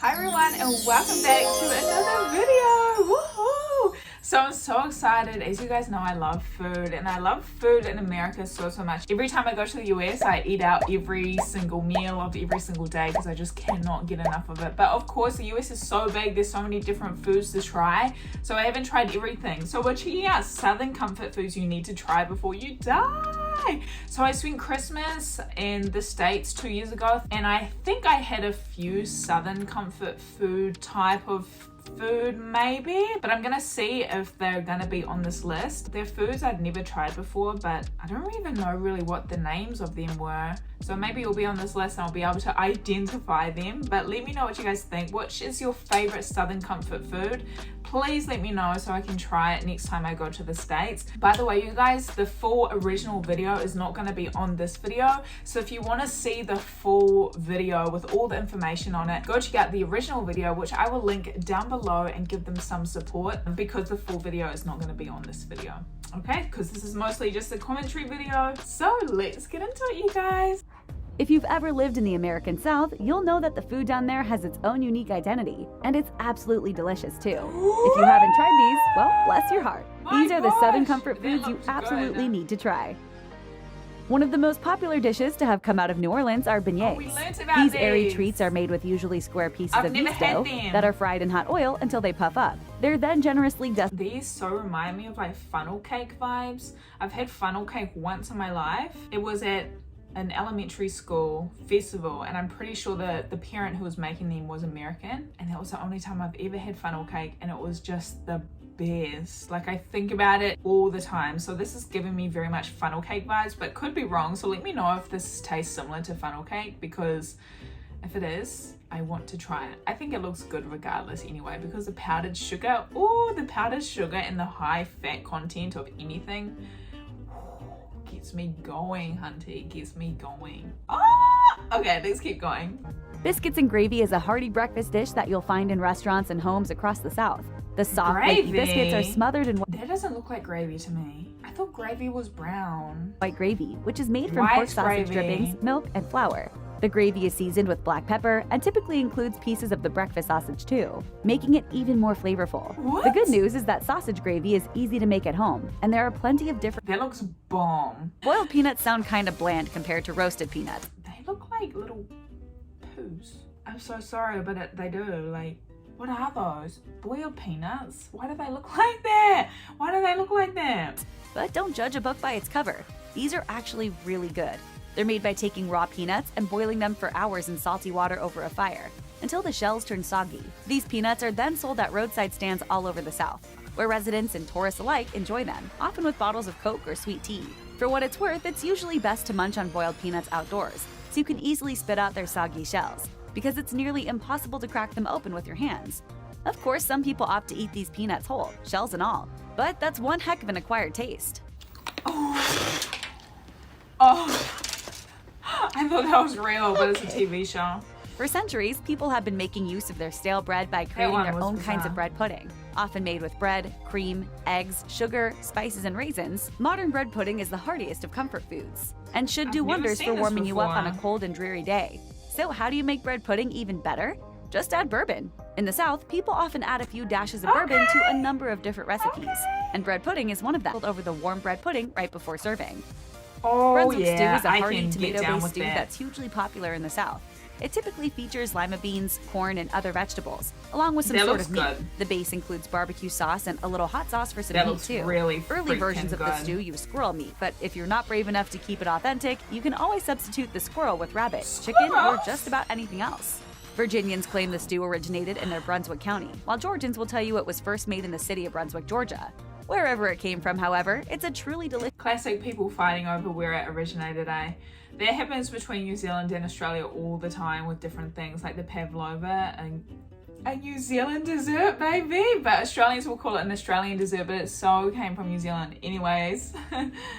Hi everyone and welcome back to another video. Woohoo! So I'm so excited. As you guys know, I love food and I love food in America so much. Every time I go to the US, I eat out every single meal of every single day because I just cannot get enough of it. But of course, the US is so big, there's so many different foods to try. So I haven't tried everything. So we're checking out Southern comfort foods you need to try before you die. So I spent Christmas in the States 2 years ago and I think I had a few Southern comfort food type of food maybe, but I'm gonna see if they're gonna be on this list. They're foods I'd never tried before, but I don't even know really what the names of them were. So maybe it'll be on this list and I'll be able to identify them. But let me know what you guys think. Which is your favorite Southern comfort food? Please let me know so I can try it next time I go to the States. By the way, you guys, the full original video is not going to be on this video. So if you want to see the full video with all the information on it, go check out the original video, which I will link down below and give them some support because the full video is not going to be on this video. Okay, because this is mostly just a commentary video. So let's get into it, you guys. If you've ever lived in the American South, you'll know that the food down there has its own unique identity, and it's absolutely delicious too. If you haven't tried these, well, bless your heart. These are the Southern comfort foods you absolutely need to try. One of the most popular dishes to have come out of New Orleans are beignets. These airy treats are made with usually square pieces of yeast dough that are fried in hot oil until they puff up. They're then generously dusted. These so remind me of like funnel cake vibes. I've had funnel cake once in my life. It was at an elementary school festival and I'm pretty sure the parent who was making them was American, and that was the only time I've ever had funnel cake and it was just the best. Like, I think about it all the time. So this is giving me very much funnel cake vibes, but could be wrong. So let me know if this tastes similar to funnel cake, because if it is, I want to try it. I think it looks good regardless anyway, because the powdered sugar, the powdered sugar and the high fat content of anything gets me going, hunty, gets me going. Okay, let's keep going. Biscuits and gravy is a hearty breakfast dish that you'll find in restaurants and homes across the South. The soft, flaky biscuits are smothered in that doesn't look like gravy to me. I thought gravy was brown. White gravy, which is made from pork sausage drippings, milk, and flour. The gravy is seasoned with black pepper and typically includes pieces of the breakfast sausage too, making it even more flavorful. What? The good news is that sausage gravy is easy to make at home, and there are plenty of different— That looks bomb. Boiled peanuts sound kind of bland compared to roasted peanuts. They look like little poos. I'm so sorry, but they do. Like, what are those? Boiled peanuts? Why do they look like that? Why do they look like that? But don't judge a book by its cover. These are actually really good. They're made by taking raw peanuts and boiling them for hours in salty water over a fire until the shells turn soggy. These peanuts are then sold at roadside stands all over the South, where residents and tourists alike enjoy them, often with bottles of Coke or sweet tea. For what it's worth, it's usually best to munch on boiled peanuts outdoors, so you can easily spit out their soggy shells, because it's nearly impossible to crack them open with your hands. Of course, some people opt to eat these peanuts whole, shells and all, but that's one heck of an acquired taste. I thought that was real, but it's a TV show. For centuries, people have been making use of their stale bread by creating their own kinds of bread pudding. Often made with bread, cream, eggs, sugar, spices, and raisins, modern bread pudding is the heartiest of comfort foods and should do wonders for warming you up on a cold and dreary day. So how do you make bread pudding even better? Just add bourbon. In the South, people often add a few dashes of bourbon to a number of different recipes, and bread pudding is one of them. Over the warm bread pudding right before serving. Brunswick stew is a hearty tomato-based stew that's hugely popular in the South. It typically features lima beans, corn, and other vegetables, along with some sort of meat. The base includes barbecue sauce and a little hot sauce for some heat too. Really Early versions of the stew use squirrel meat, but if you're not brave enough to keep it authentic, you can always substitute the squirrel with rabbit, chicken, or just about anything else. Virginians claim the stew originated in their Brunswick County, while Georgians will tell you it was first made in the city of Brunswick, Georgia. Wherever it came from, however, it's a truly delicious— Classic people fighting over where it originated, eh? That happens between New Zealand and Australia all the time with different things like the pavlova and a New Zealand dessert, baby. But Australians will call it an Australian dessert, but it so came from New Zealand anyways.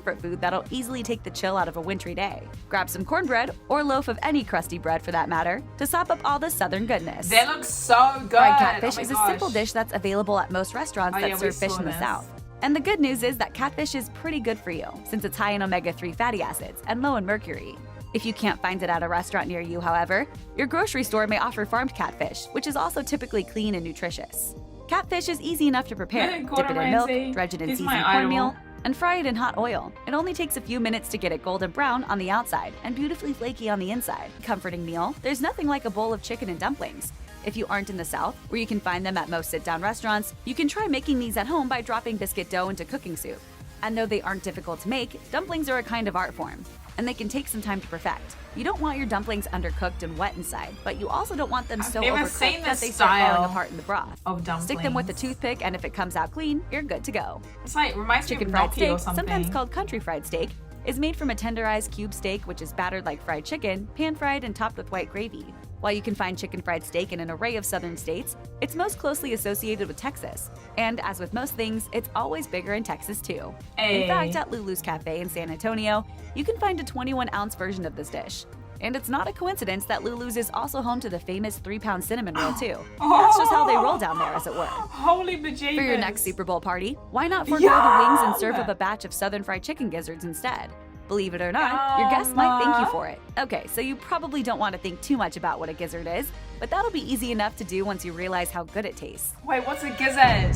For food that'll easily take the chill out of a wintry day. Grab some cornbread, or a loaf of any crusty bread for that matter, to sop up all the Southern goodness. That looks so good. Fried catfish is a simple dish that's available at most restaurants that serve fish in the South. And the good news is that catfish is pretty good for you, since it's high in omega-3 fatty acids and low in mercury. If you can't find it at a restaurant near you, however, your grocery store may offer farmed catfish, which is also typically clean and nutritious. Catfish is easy enough to prepare. Dip it in milk, dredge it in seasoned cornmeal, and fry it in hot oil. It only takes a few minutes to get it golden brown on the outside and beautifully flaky on the inside. Comforting meal, there's nothing like a bowl of chicken and dumplings. If you aren't in the South, where you can find them at most sit-down restaurants, you can try making these at home by dropping biscuit dough into cooking soup. And though they aren't difficult to make, dumplings are a kind of art form, and they can take some time to perfect. You don't want your dumplings undercooked and wet inside, but you also don't want them so overcooked that they start falling apart in the broth. Stick them with a toothpick, and if it comes out clean, you're good to go. It's like, reminds me of Chicken fried steak, or something. sometimes called country fried steak, is made from a tenderized cube steak which is battered like fried chicken, pan-fried and topped with white gravy. While you can find chicken fried steak in an array of southern states, it's most closely associated with Texas. And as with most things, it's always bigger in Texas too. In fact, at Lulu's Cafe in San Antonio, you can find a 21-ounce version of this dish. And it's not a coincidence that Lulu's is also home to the famous 3-pound cinnamon roll too. That's just how they roll down there, as it were. Holy bejeebus. For your next Super Bowl party, why not forego the wings and serve up a batch of southern fried chicken gizzards instead? Believe it or not, your guests might thank you for it. Okay, so you probably don't want to think too much about what a gizzard is, but that'll be easy enough to do once you realize how good it tastes. Wait, what's a gizzard?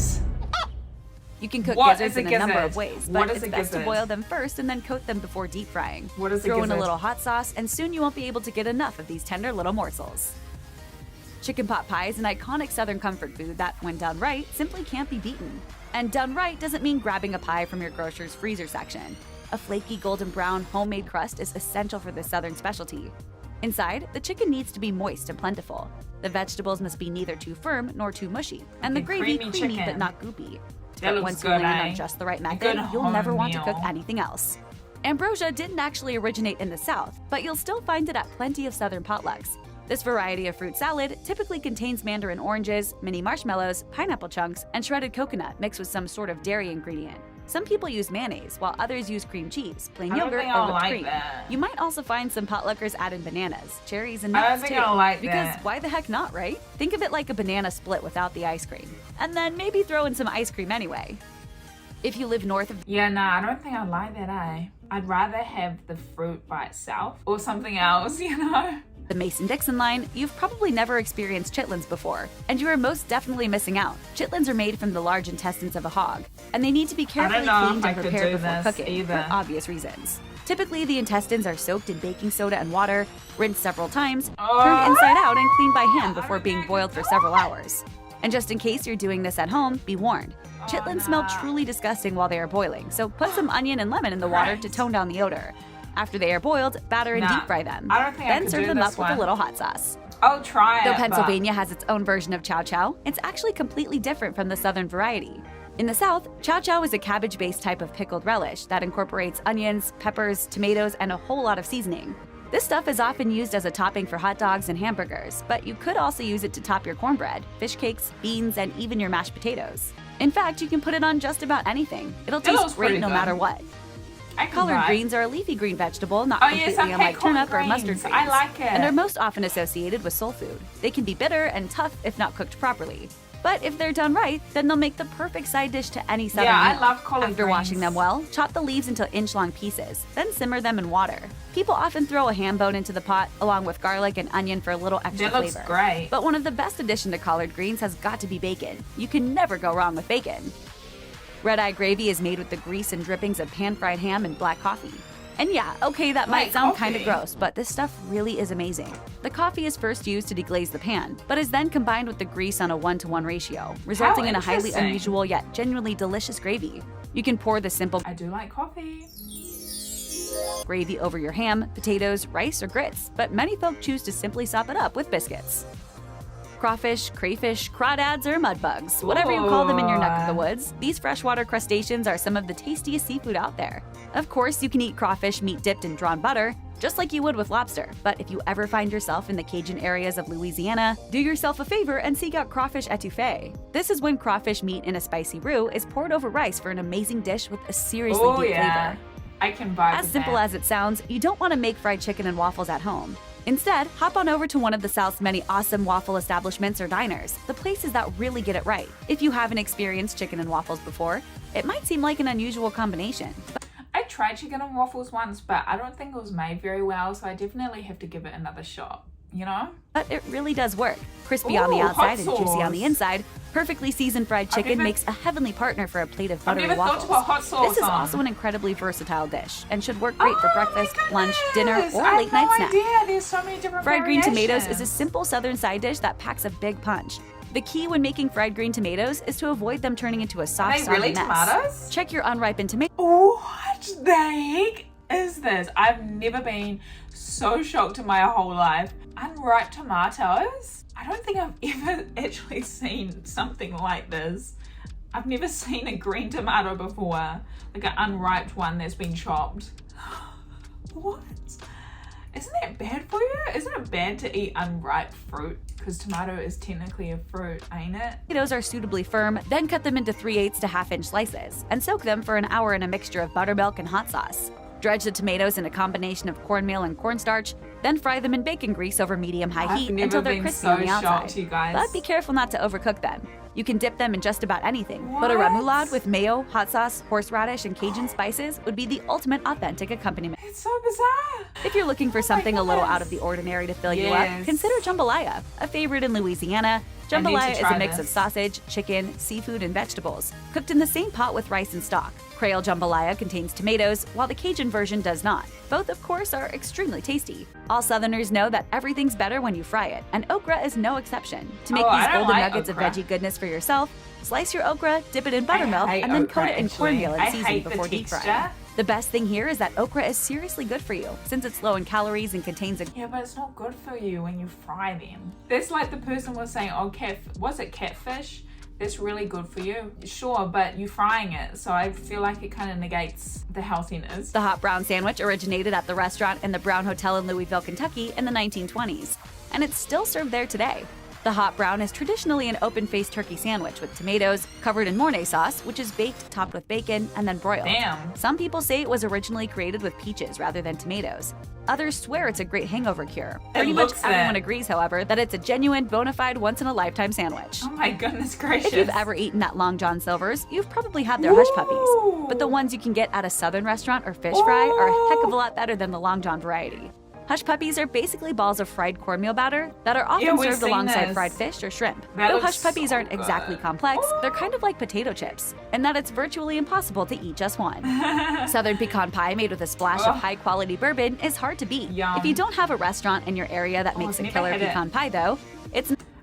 You can cook gizzards in a number of ways, but it's best to boil them first and then coat them before deep frying. Throw in a little hot sauce, and soon you won't be able to get enough of these tender little morsels. Chicken pot pie is an iconic Southern comfort food that, when done right, simply can't be beaten. And done right doesn't mean grabbing a pie from your grocer's freezer section. A flaky golden brown homemade crust is essential for this Southern specialty. Inside, the chicken needs to be moist and plentiful. The vegetables must be neither too firm nor too mushy, and the gravy creamy but not goopy. But once you land on just the right method, you'll never want to cook anything else. Ambrosia didn't actually originate in the South, but you'll still find it at plenty of Southern potlucks. This variety of fruit salad typically contains mandarin oranges, mini marshmallows, pineapple chunks, and shredded coconut mixed with some sort of dairy ingredient. Some people use mayonnaise, while others use cream cheese, plain yogurt, or whipped cream. You might also find some potluckers add in bananas, cherries, and nuts too. Because why the heck not, right? Think of it like a banana split without the ice cream. And then maybe throw in some ice cream anyway. If you live north of... Yeah, nah, I don't think I like that, I'd rather have the fruit by itself or something else, you know? The Mason-Dixon line, you've probably never experienced chitlins before, and you are most definitely missing out. Chitlins are made from the large intestines of a hog, and they need to be carefully cleaned and prepared before cooking, for obvious reasons. Typically, the intestines are soaked in baking soda and water, rinsed several times, turned inside out, and cleaned by hand before being boiled for several hours. And just in case you're doing this at home, be warned. Chitlins smell truly disgusting while they are boiling, so put some onion and lemon in the water to tone down the odor. After they are boiled, batter and deep fry them. Then serve them up with a little hot sauce. I'll try it. Though Pennsylvania has its own version of chow chow, it's actually completely different from the Southern variety. In the South, chow chow is a cabbage-based type of pickled relish that incorporates onions, peppers, tomatoes, and a whole lot of seasoning. This stuff is often used as a topping for hot dogs and hamburgers, but you could also use it to top your cornbread, fish cakes, beans, and even your mashed potatoes. In fact, you can put it on just about anything. It'll taste great no matter what. Collard greens are a leafy green vegetable, not completely unlike turnip or mustard greens, I like it. and are most often associated with soul food. They can be bitter and tough if not cooked properly. But if they're done right, then they'll make the perfect side dish to any Southern meal. I love collard After washing them well, chop the leaves into inch-long pieces, then simmer them in water. People often throw a ham bone into the pot, along with garlic and onion for a little extra flavor. That looks great. But one of the best additions to collard greens has got to be bacon. You can never go wrong with bacon. Red-eye gravy is made with the grease and drippings of pan-fried ham and black coffee. And yeah, okay, that might sound kind of gross, but this stuff really is amazing. The coffee is first used to deglaze the pan, but is then combined with the grease on a 1-to-1 ratio, resulting in a highly unusual yet genuinely delicious gravy. You can pour the simple I do like coffee. Gravy over your ham, potatoes, rice, or grits, but many folk choose to simply sop it up with biscuits. Crawfish, crayfish, crawdads, or mudbugs, whatever you call them in your neck of the woods, these freshwater crustaceans are some of the tastiest seafood out there. Of course, you can eat crawfish meat dipped in drawn butter, just like you would with lobster, but if you ever find yourself in the Cajun areas of Louisiana, do yourself a favor and seek out crawfish etouffee. This is when crawfish meat in a spicy roux is poured over rice for an amazing dish with a seriously deep flavor. I can vibe As simple as it sounds, you don't want to make fried chicken and waffles at home. Instead, hop on over to one of the South's many awesome waffle establishments or diners, the places that really get it right. If you haven't experienced chicken and waffles before, it might seem like an unusual combination. I tried chicken and waffles once, but I don't think it was made very well, so I definitely have to give it another shot, you know? But it really does work. Crispy on the outside and juicy on the inside, perfectly seasoned fried chicken makes a heavenly partner for a plate of buttery waffles. Hot sauce this is also an incredibly versatile dish and should work great for breakfast, lunch, dinner, or late night snack. There's so many different Fried green variations. tomatoes is a simple southern side dish that packs a big punch. The key when making fried green tomatoes is to avoid them turning into a soft, soggy mess. Tomatoes? Check your unripened tomatoes. What the heck is this? I've never been so shocked in my whole life. Unripe tomatoes? I don't think I've ever actually seen something like this. I've never seen a green tomato before, like an unripe one that's been chopped. What? Isn't that bad for you? Isn't it bad to eat unripe fruit? Because tomato is technically a fruit, ain't it? Tomatoes are suitably firm, then cut them into 3/8 to half-inch slices and soak them for an hour in a mixture of buttermilk and hot sauce. Dredge the tomatoes in a combination of cornmeal and cornstarch, then fry them in bacon grease over medium-high heat until they're crispy on the outside. You guys. But be careful not to overcook them. You can dip them in just about anything, What? but a remoulade with mayo, hot sauce, horseradish, and Cajun spices would be the ultimate authentic accompaniment. It's so bizarre. If you're looking for something a little out of the ordinary to fill you up, consider jambalaya, a favorite in Louisiana. Jambalaya is a mix of sausage, chicken, seafood, and vegetables, cooked in the same pot with rice and stock. Creole jambalaya contains tomatoes, while the Cajun version does not. Both, of course, are extremely tasty. All Southerners know that everything's better when you fry it, and okra is no exception. To make these golden nuggets of veggie goodness for yourself, slice your okra, dip it in buttermilk, and then coat it in cornmeal and season before deep frying. The best thing here is that okra is seriously good for you, since it's low in calories and contains a... Yeah, but it's not good for you when you fry them. That's like the person was saying, oh, was it catfish? That's really good for you. Sure, but you're frying it, so I feel like it kind of negates the healthiness. The hot brown sandwich originated at the restaurant in the Brown Hotel in Louisville, Kentucky in the 1920s, and it's still served there today. The hot brown is traditionally an open-faced turkey sandwich with tomatoes, covered in Mornay sauce, which is baked, topped with bacon, and then broiled. Damn. Some people say it was originally created with peaches rather than tomatoes. Others swear it's a great hangover cure. Pretty much everyone agrees, however, that it's a genuine, bona fide, once-in-a-lifetime sandwich. Oh my goodness gracious. If you've ever eaten at Long John Silver's, you've probably had their hush puppies. But the ones you can get at a southern restaurant or fish fry are a heck of a lot better than the Long John variety. Hush puppies are basically balls of fried cornmeal batter that are often served alongside fried fish or shrimp. Though hush puppies aren't exactly complex, they're kind of like potato chips, in that it's virtually impossible to eat just one. Southern pecan pie made with a splash of high-quality bourbon is hard to beat. Yum. If you don't have a restaurant in your area that makes a killer pecan pie, though,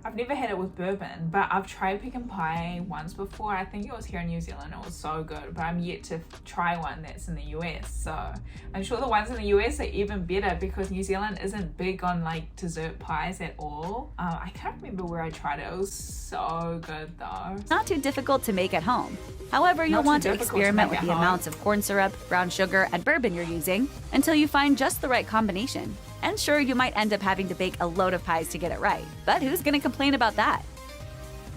I've never had it with bourbon, but I've tried pecan pie once before. I think it was here in New Zealand. It was so good, but I'm yet to try one that's in the US. So I'm sure the ones in the US are even better because New Zealand isn't big on like dessert pies at all. I can't remember where I tried it. It was so good though. It's not too difficult to make at home. However, you'll want to experiment with the amounts of corn syrup, brown sugar, and bourbon you're using until you find just the right combination. And sure, you might end up having to bake a load of pies to get it right, but who's gonna complain about that?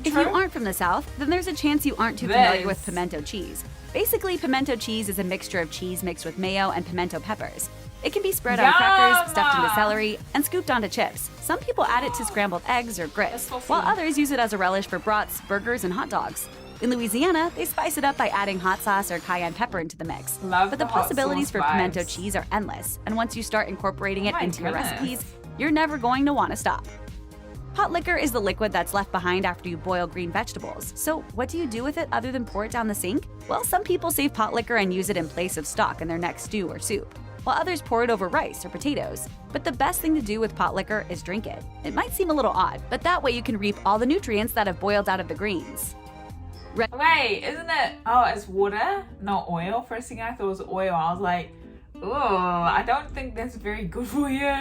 If you aren't from the South, then there's a chance you aren't too familiar with pimento cheese. Basically, pimento cheese is a mixture of cheese mixed with mayo and pimento peppers. It can be spread on crackers, stuffed into celery, and scooped onto chips. Some people add it to scrambled eggs or grits, while others use it as a relish for brats, burgers, and hot dogs. In Louisiana, they spice it up by adding hot sauce or cayenne pepper into the mix. But the possibilities for pimento cheese are endless, and once you start incorporating it into your recipes, you're never going to want to stop. Pot liquor is the liquid that's left behind after you boil green vegetables. So what do you do with it other than pour it down the sink? Well, some people save pot liquor and use it in place of stock in their next stew or soup, while others pour it over rice or potatoes. But the best thing to do with pot liquor is drink it. It might seem a little odd, but that way you can reap all the nutrients that have boiled out of the greens. Wait, isn't it? Oh, it's water, not oil. First thing I thought was oil. I was like, oh, I don't think that's very good for you.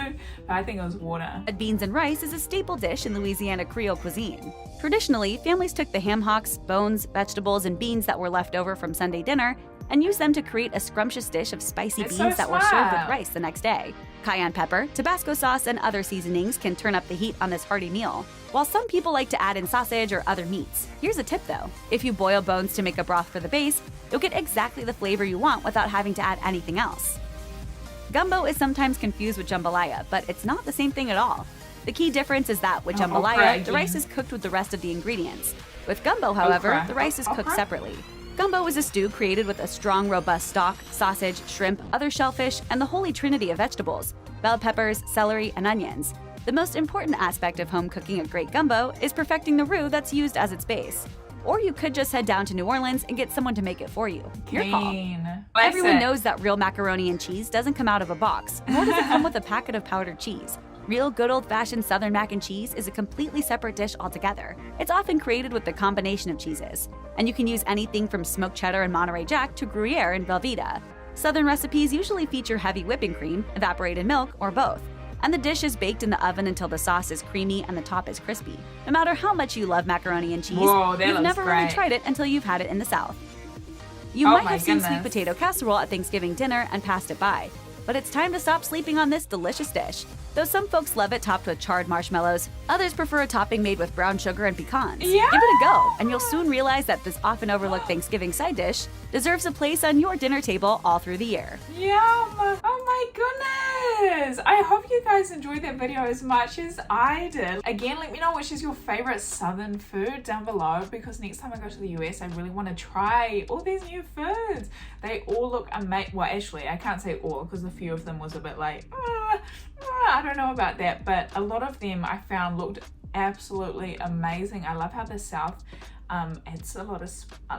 But I think it was water. Beans and rice is a staple dish in Louisiana Creole cuisine. Traditionally, families took the ham hocks, bones, vegetables, and beans that were left over from Sunday dinner and used them to create a scrumptious dish of spicy beans that were served with rice the next day. Cayenne pepper, Tabasco sauce, and other seasonings can turn up the heat on this hearty meal, while some people like to add in sausage or other meats. Here's a tip though. If you boil bones to make a broth for the base, you'll get exactly the flavor you want without having to add anything else. Gumbo is sometimes confused with jambalaya, but it's not the same thing at all. The key difference is that with jambalaya, the rice is cooked with the rest of the ingredients. With gumbo, however, the rice is cooked separately. Gumbo is a stew created with a strong, robust stock, sausage, shrimp, other shellfish, and the holy trinity of vegetables: bell peppers, celery, and onions. The most important aspect of home cooking a great gumbo is perfecting the roux that's used as its base. Or you could just head down to New Orleans and get someone to make it for you. Your call. Everyone knows that real macaroni and cheese doesn't come out of a box, nor does it come with a packet of powdered cheese. Real good old-fashioned Southern mac and cheese is a completely separate dish altogether. It's often created with the combination of cheeses, and you can use anything from smoked cheddar and Monterey Jack to Gruyere and Velveeta. Southern recipes usually feature heavy whipping cream, evaporated milk, or both, and the dish is baked in the oven until the sauce is creamy and the top is crispy. No matter how much you love macaroni and cheese, you've never really tried it until you've had it in the South. You might have seen sweet potato casserole at Thanksgiving dinner and passed it by, but it's time to stop sleeping on this delicious dish. Though some folks love it topped with charred marshmallows, others prefer a topping made with brown sugar and pecans. Yeah. Give it a go, and you'll soon realize that this often overlooked Thanksgiving side dish deserves a place on your dinner table all through the year. Yum! Oh my goodness! I hope you guys enjoyed that video as much as I did. Again, let me know which is your favorite Southern food down below, because next time I go to the US, I really want to try all these new foods. They all look amazing. Well, actually, I can't say all, because a few of them was a bit like, I don't know about that, but a lot of them I found looked absolutely amazing. I love how the South adds a lot of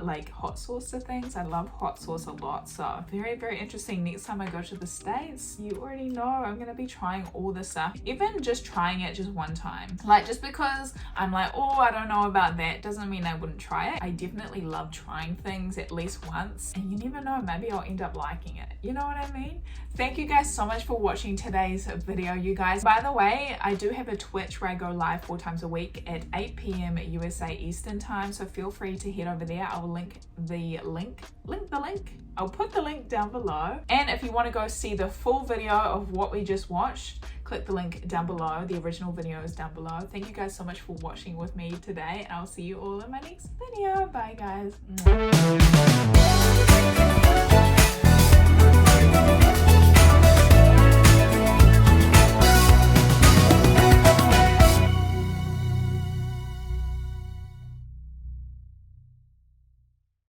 like hot sauce to things. I love hot sauce a lot, so very, very interesting. Next time I go to the States, you already know I'm gonna be trying all this stuff. Even just trying it just one time, like just because I'm like, oh, I don't know about that, doesn't mean I wouldn't try it. I definitely love trying things at least once, and you never know, maybe I'll end up liking it. You know what I mean? Thank you guys so much for watching today's video, you guys. By the way, I do have a Twitch where I go live 4 times a week at 8 p.m. USA Eastern time, so feel free to head over there. I'll link the link. I'll put the link down below. And if you want to go see the full video of what we just watched, click the link down below. The original video is down below. Thank you guys so much for watching with me today, and I'll see you all in my next video. Bye guys.